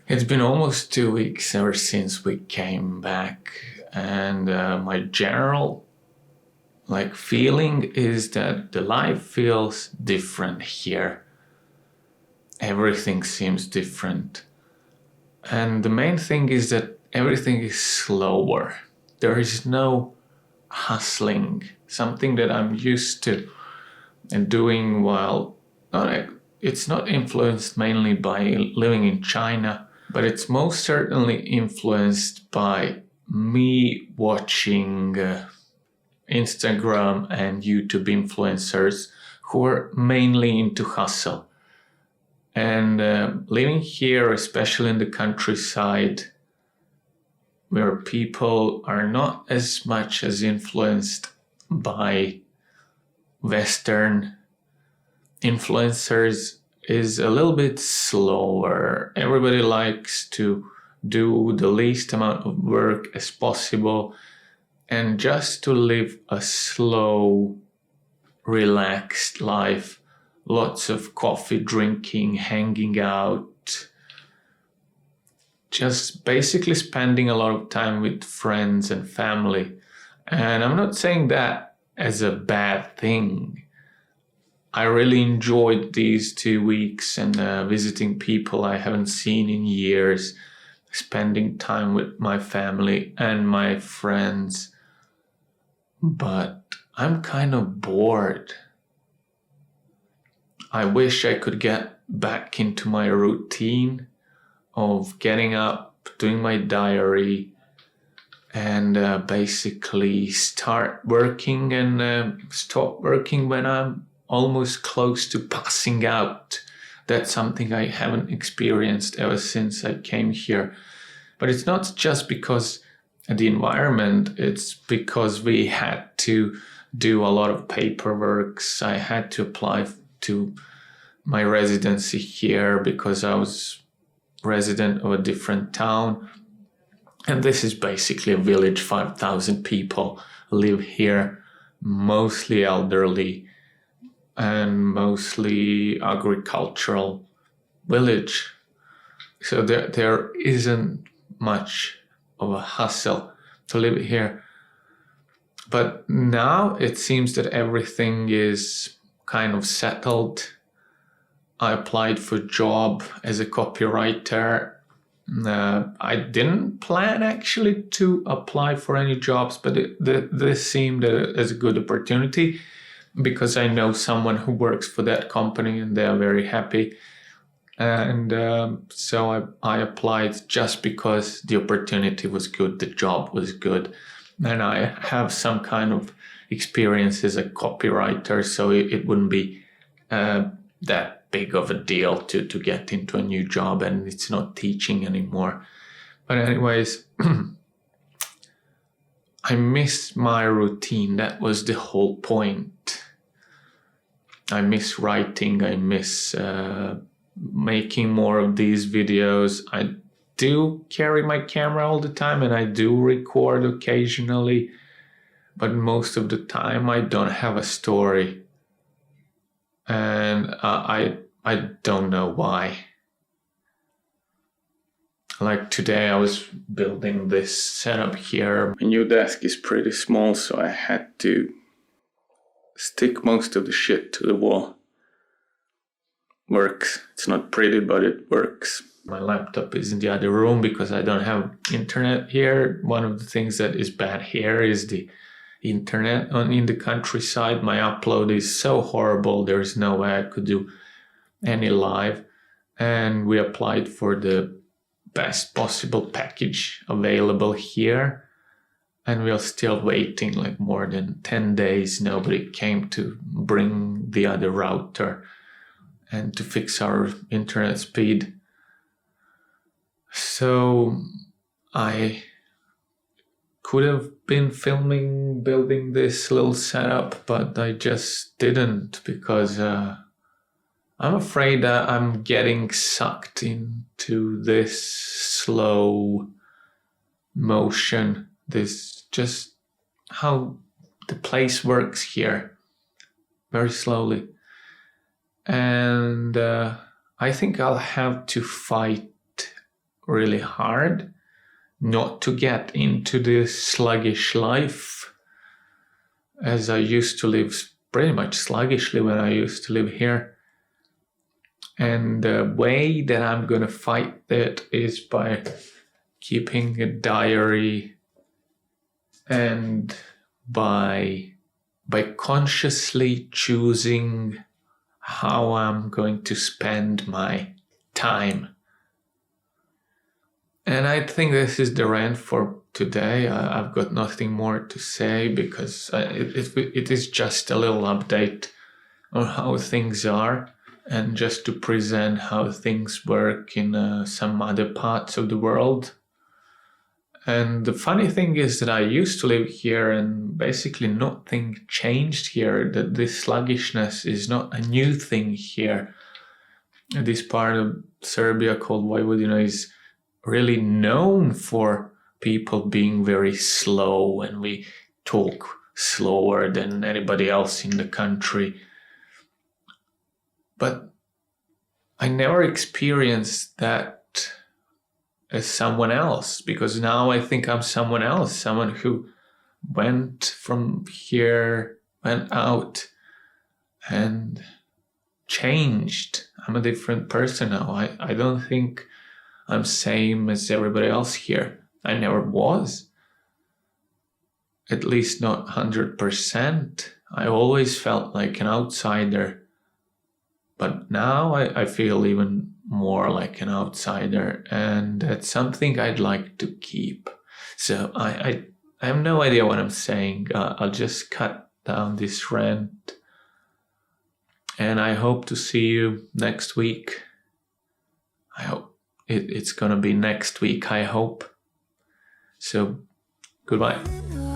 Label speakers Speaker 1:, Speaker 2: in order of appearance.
Speaker 1: It's been almost 2 weeks ever since we came back, and my general feeling is that the life feels different here. Everything seems different. And the main thing is that everything is slower. There is no hustling, something that I'm used to and doing while it's not influenced mainly by living in China, but it's most certainly influenced by me watching Instagram and YouTube influencers who are mainly into hustle. And living here, especially in the countryside, where people are not as much as influenced by Western influencers, is a little bit slower. Everybody likes to do the least amount of work as possible and just to live a slow, relaxed life. Lots of coffee drinking, hanging out, just basically spending a lot of time with friends and family. And I'm not saying that as a bad thing. I really enjoyed these 2 weeks and visiting people I haven't seen in years, spending time with my family and my friends. But I'm kind of bored. I wish I could get back into my routine of getting up, doing my diary, and basically start working and stop working when I'm almost close to passing out. That's something I haven't experienced ever since I came here. But it's not just because of the environment, it's because we had to do a lot of paperwork. I had to apply to my residency here because I was resident of a different town. And this is basically a village, 5,000 people live here, mostly elderly and mostly agricultural village. So there isn't much of a hustle to live here. But now it seems that everything is kind of settled. I applied for a job as a copywriter. I didn't plan actually to apply for any jobs, but this seemed as a good opportunity because I know someone who works for that company and they're very happy. And so I applied just because the opportunity was good, the job was good, and I have some kind of experience as a copywriter, so it wouldn't be that big of a deal to get into a new job, and it's not teaching anymore. But anyways, I miss my routine. That was the whole point. I miss writing. I miss making more of these videos. I do carry my camera all the time and I do record occasionally, but most of the time I don't have a story. And I don't know why. Like today I was building this setup here. My new desk is pretty small, so I had to stick most of the shit to the wall. Works. It's not pretty, but it works. My laptop is in the other room because I don't have internet here. One of the things that is bad here is the internet in the countryside. My upload is so horrible, there's no way I could do any live. And we applied for the best possible package available here, and we're still waiting like more than 10 days. Nobody came to bring the other router and to fix our internet speed. So I could have been filming, building this little setup, but I just didn't because I'm afraid that I'm getting sucked into this slow motion, this just how the place works here, very slowly. And I think I'll have to fight really hard not to get into this sluggish life, as I used to live pretty much sluggishly when I used to live here. And the way that I'm going to fight that is by keeping a diary and by consciously choosing how I'm going to spend my time. And I think this is the rant for today. I've got nothing more to say because it is just a little update on how things are and just to present how things work in some other parts of the world. And the funny thing is that I used to live here and basically nothing changed here. That this sluggishness is not a new thing here. This part of Serbia called Vojvodina is really known for people being very slow, and we talk slower than anybody else in the country. But I never experienced that as someone else, because now I think I'm someone else, someone who went from here, went out and changed. I'm a different person now. I don't think I'm same as everybody else here. I never was. At least not 100%. I always felt like an outsider. But now I feel even more like an outsider, and that's something I'd like to keep. So I have no idea what I'm saying. I'll just cut down this rant, and I hope to see you next week. I hope it's gonna be next week, I hope. So, goodbye.